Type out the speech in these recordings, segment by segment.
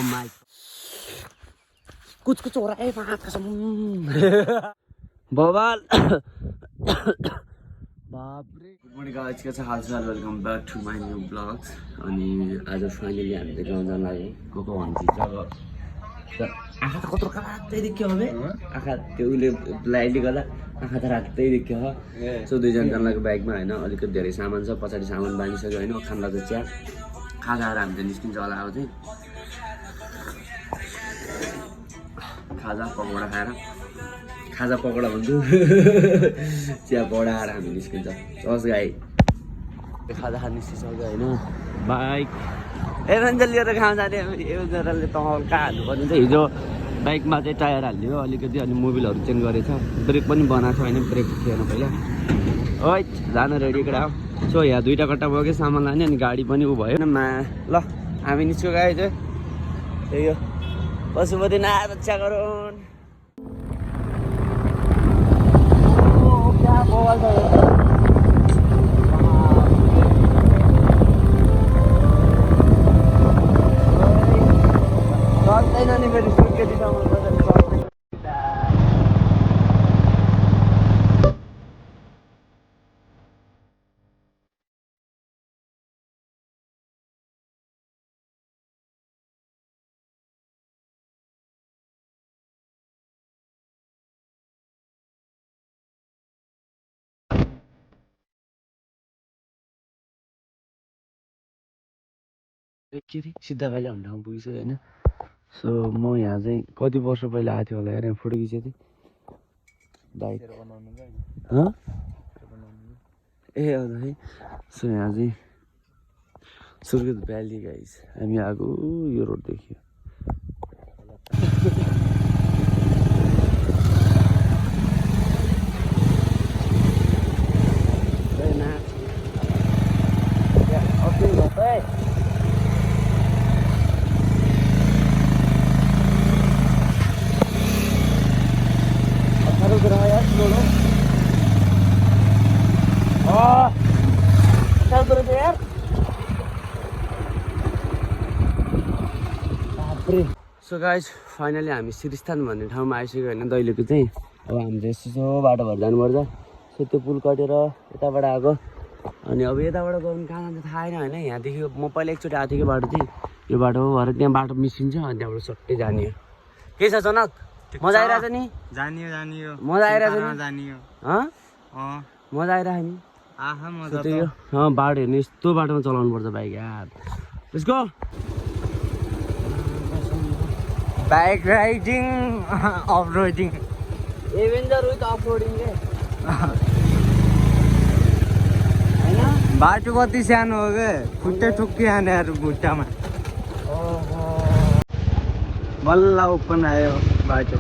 my कुछ कुछ हो रहा है वहाँ कसम बवाल बाप रे गुड मर्निङ गाइस के छ हालचाल welcome back to my new vlogs अनि आज फाइनली हामीले गाउँ जान लाग्यो गएको भन्छ जब आँखा त कत्रो रातै देख्यो हमे आँखा त्यो उसले लाइटले गर्दा आँखा त रातै देख्यो हो सो दुईजना जान लाग्यो बाइकमा होइन अलिकति धेरै सामान छ पछाडि सामान बाँधिसक्यो होइन खान लाग्यो चिया खाजा आएर हामी त निस्किन्छ होला अब चाहिँ खाजा पकौडा खाएर खाजा पकौडा भन्छु चिया बढाएर हामी निस्किन्छ चस गाई खाजा खान निस्किसक्यो होइन बाइक एभेन्जर लिएर कहाँ जाने एभेन्जरले त कहाँ हाल्नु पर्ने चाहिँ हिजो बाइकमा चाहिँ टायर हालिदियो अलिकति अनि मोबिलहरू चेन्ज गरेछ ब्रेक पनि बनाएको छ होइन ब्रेक थिएन पहिला है जान रेडी कडा सो यहाँ दुईवटा कट्टा बोकेँ सामान लाने अनि गाडी पनि ऊ भयो ल हामी निस्क्यो गाई चाहिँ त्यही हो पशुपतिनाथ रक्षा गरून् क्या बोल सक्दैन नि फेरि सुर्केटीसम्म के अरे सिद्धा भाइले हाम्रो ठाउँ पुगिसक्यो होइन सो म यहाँ चाहिँ कति वर्ष पहिला आएको थियो होला यार यहाँ फोटो खिचेको थिएँ बाइक ए हजुर है सो यहाँ चाहिँ सुर्खेत भ्याली गाइस हामी आएको यो रोड देखियो सो गाइज फाइनली हामी श्रीस्थान भन्ने ठाउँमा आइसक्यो होइन दैलेको चाहिँ अब हामी चाहिँ यसो बाटो भएर जानुपर्छ सो त्यो पुल कटेर यताबाट आएको अनि अब यताबाट गयो भने कहाँ जान्छ थाहा छैन होइन यहाँदेखि म पहिला एकचोटि आएको थिएँ कि बाटो चाहिँ यो बाटो हो भएर त्यहाँ बाटो मिसिन्छ अनि त्यहाँबाट सट्टै जाने हो के छ जनक मजा आइरहेछ नि जानियो मजा आइरहेछ नि जानियो मजा आइरहेछ नि त्यही हो बाटो हेर्नु यस्तो बाटोमा चलाउनु पर्छ बाइक यार त्यसको bike riding off roading Avenger with off roading के बाटो कति सानो हो के खुट्टे ठुक्किहाल्ने खुट्टामा बल्ल ओपन आयो बाटो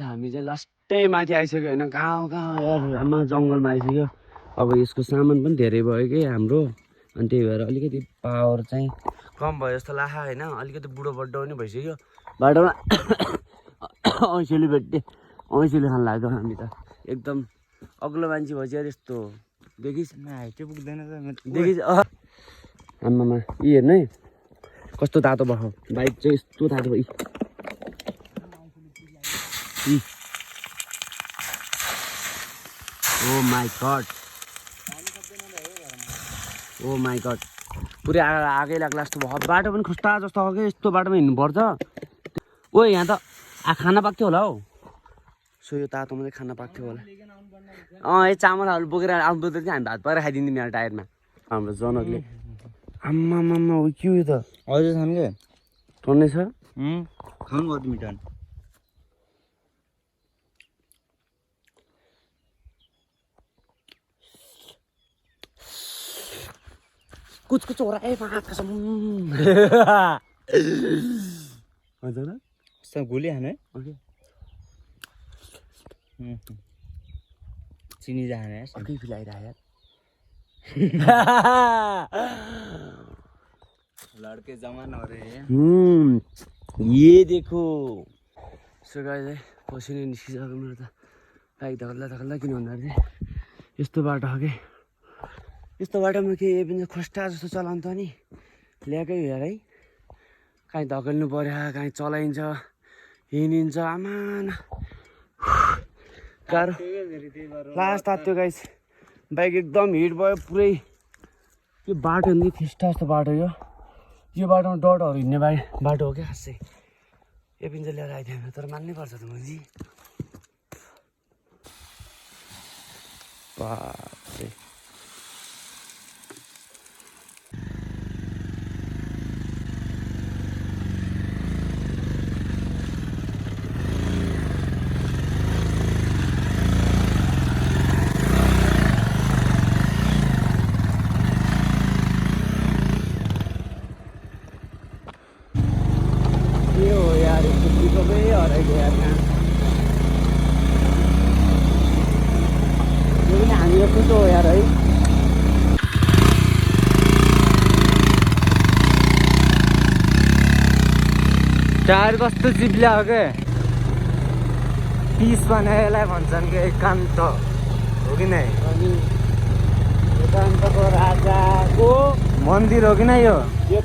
हामी चाहिँ लास्टै माथि आइसक्यो होइन गाउँ गाउँमा जङ्गलमा आइसक्यो अब यसको सामान पनि धेरै भयो कि हाम्रो अनि त्यही भएर अलिकति पावर चाहिँ कम भयो जस्तो लाग्यो होइन अलिकति बुढो बड्डो पनि भइसक्यो बाटोमा ऐँसेली भेट्ने ऐँसेली खान लाग्यो हामी त एकदम अग्लो मान्छे भइसक्यो यस्तो देखिस् हाइटै पुग्दैन देखिस् आम्मामा यी हेर्नु है कस्तो तातो भयो बाइक चाहिँ यस्तो तातो भयो ओ माई गड पुरै आगै लाग्ला जस्तो भयो बाटो पनि खस्ता जस्तो हो कि यस्तो बाटोमा हिँड्नुपर्छ ओ यहाँ त खाना पाक्थ्यो होला हौ सो यो तातोमा चाहिँ खाना पाक्थ्यो होला यो चामलहरू बोकेर आउनु चाहिँ हामी भात पारेर खाइदिन्थ्यौँ यहाँ टायरमा हाम्रो जनकले आम्मामा हो के हो त हजुर छन् के टन्नै छ खानु कति मिठो कुचकुच हो रहा है बात कसम मजा ना सब गोली हाने ओके चिनी जाने अर्कै फिल आइरह यार लड़के जमान हो रहे हैं ये देखो सो गाइस है पसिना निस्किसक्यो मेरो त बाइक धकल्दा किन भन्दाखेरि यस्तो बाटो हो कि यस्तो बाटोमा के यो पनि खोस्टा जस्तो चलाउनु त नि ल्याएकै हेर है काहीँ धकेल्नु पर्यो काहीँ चलाइन्छ हिँडिन्छ आमान गाह्रो लास्ट तात्यो गाइस बाइक एकदम हिट भयो पुरै यो बाटो नि फिस्टा जस्तो बाटो यो बाटोमा डटहरू हिँड्ने बाटो हो क्या खासै यो पनि चाहिँ लिएर आइदिएन तर मान्नै पर्छ त मुजी बाप्रे कस्तो हो यार है टायर कस्तो चिप्ल्या हो के पिस बनाएलाई भन्छन् कि एकान्त हो कि नै अनि एकान्तको राजाको मन्दिर हो कि नै यो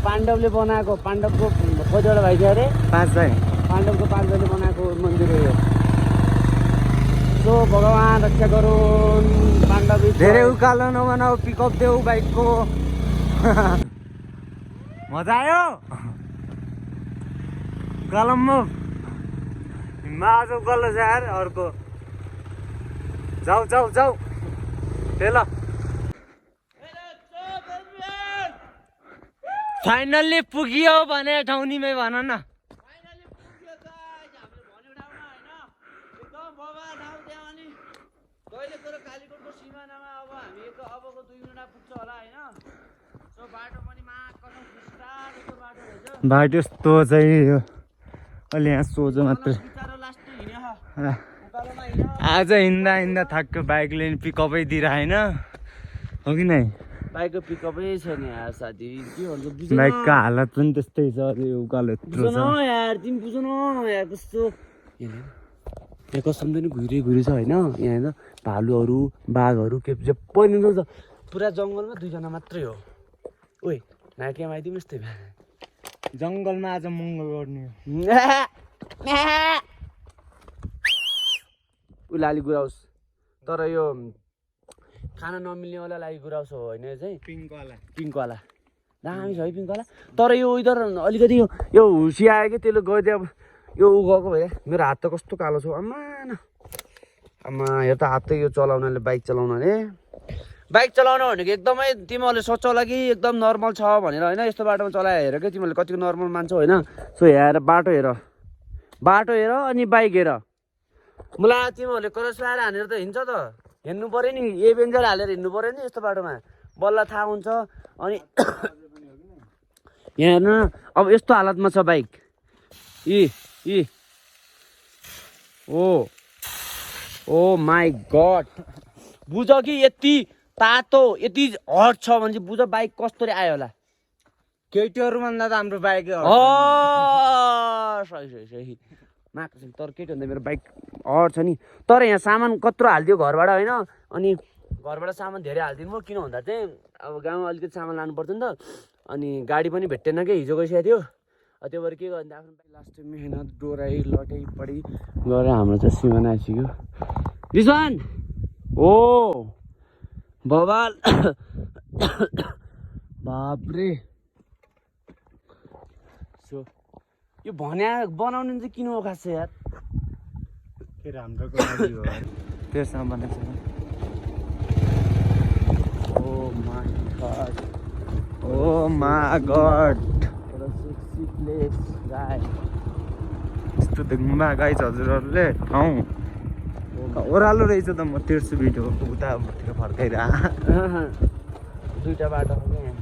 पाण्डवले बनाएको पाण्डवको कतिवटा भाइ थियो अरे 5 भाइ पाण्डवको 5 भाइले बनाएको मन्दिर हो यो सो भगवान रक्षा गरून् पाण्डव धेरै उकालो नबनाऊ पिकअप देऊ बाइकको मजा आयो उकालोमा आज उकालो छ यार अर्को जाऊ ल फाइनल्ली पुगियो भने ठाउँनीमै भन न बाटो यस्तो चाहिँ यो अलि यहाँ सोझो मात्रै आज हिँड्दा थाक्यो बाइकले पिकअपै दिइरहेन हो कि नै बाइकको पिकअपै छैन यार साथी के भन्छ बुझ्नु बाइकको हालत पनि त्यस्तै छ उकालो यत्रो छ यार तिमी बुझ्न यार कस्तो यहाँ कसम पनि घुइरै छ होइन यहाँ त भालुहरू बाघहरू के जे पनि छ पुरा जङ्गलमा 2 जना मात्रै हो ओइ नाइटमा आइदिउँ यस्तै जङ्गलमा आज मङ्गल गर्ने उलाली गुराउस तर यो खाना नमिल्नेवाला लागि गुराउस हो होइन चाहिँ पिङ्कवाला दामी छ है पिङ्कवाला तर यो इधर अलिकति यो हुर्सी आयो कि त्यसले गइदियो अब यो उ गएको भए मेरो हात त कस्तो कालो छ आमा यो त हात यो चलाउनाले बाइक चलाउनाले बाइक चलाउन भनेको एकदमै तिमीहरूले सोचौला कि एकदम नर्मल छ भनेर होइन यस्तो बाटोमा चलाएर हेर कि तिमीहरूले कतिको नर्मल मान्छौ होइन सो हेर बाटो हेर अनि बाइक हेर मलाई तिमीहरूले क्रस लगाएर हानेर त हिँड्छ त हिँड्नु पऱ्यो नि एभेन्जर हालेर हिँड्नु पऱ्यो नि यस्तो बाटोमा बल्ल थाहा हुन्छ अनि यहाँ हेर्नु अब यस्तो हालतमा छ बाइक ओ माई गड बुझ कि यति तातो यति हट छ भने चाहिँ बुझ बाइक कस्तोरी आयो होला केटीहरू भन्दा त हाम्रो बाइक सही माग्छ तर केटी भन्दा मेरो बाइक हट छ नि तर यहाँ सामान कत्रो हालिदियो घरबाट होइन अनि घरबाट सामान धेरै हालिदिनु भयो किन भन्दा चाहिँ अब गाउँमा अलिकति सामान लानु पर्छ नि त अनि गाडी पनि भेट्टेन कि हिजो गइसकेको थियो त्यो भएर के गर्दा आफ्नो लास्ट मेहनत डोराइ लटाइ पढी गरेर हाम्रो चाहिँ सिमाना आइसक्यो रिजवान ओ बवाल बाप्रे सो यो बनाउनु चाहिँ किन हो खास यार के राम्रो हो त्यसमा बनाएको ओ माय गॉड यस्तो धुम्बा गाइस हजुरहरूले ठाउँ ओह्रालो रहेछ त म तेर्छु भिडियो उतातिर फर्काइरह 2टा बाटो हो क्या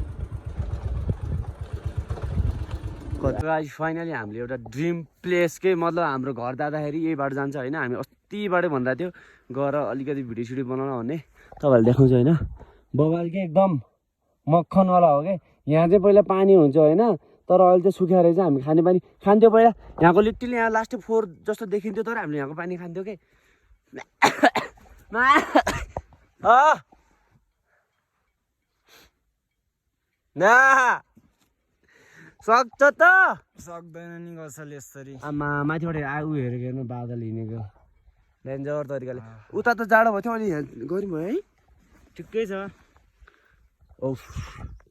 गाइस फाइनली हामीले एउटा ड्रिम प्लेसकै मतलब हाम्रो घर जाँदाखेरि यही बाटो जान्छ होइन हामी अस्तिबाटै भन्दा थियो गएर अलिकति भिडियो सिडियो बनाउन भन्ने तपाईँहरूले देखाउँछु होइन बबाल के एकदम मक्खनवाला हो क्या यहाँ चाहिँ पहिला पानी हुन्छ होइन तर अहिले चाहिँ सुक्या रहेछ हामी खाने पानी खान्थ्यो पहिला यहाँको लिटरली यहाँ लास्ट 4 जस्तो देखिन्थ्यो तर हामीले यहाँको पानी खान्थ्यो कि सक्छ त सक्दैन नि कसैले यसरी आमा माथिबाट आगो हेरेको हेर्नु बादल हिँडेको डेन्जर तरिकाले उता त जाडो भयो थियो अनि यहाँ गऱ्यौँ भयो है ठिकै छ औ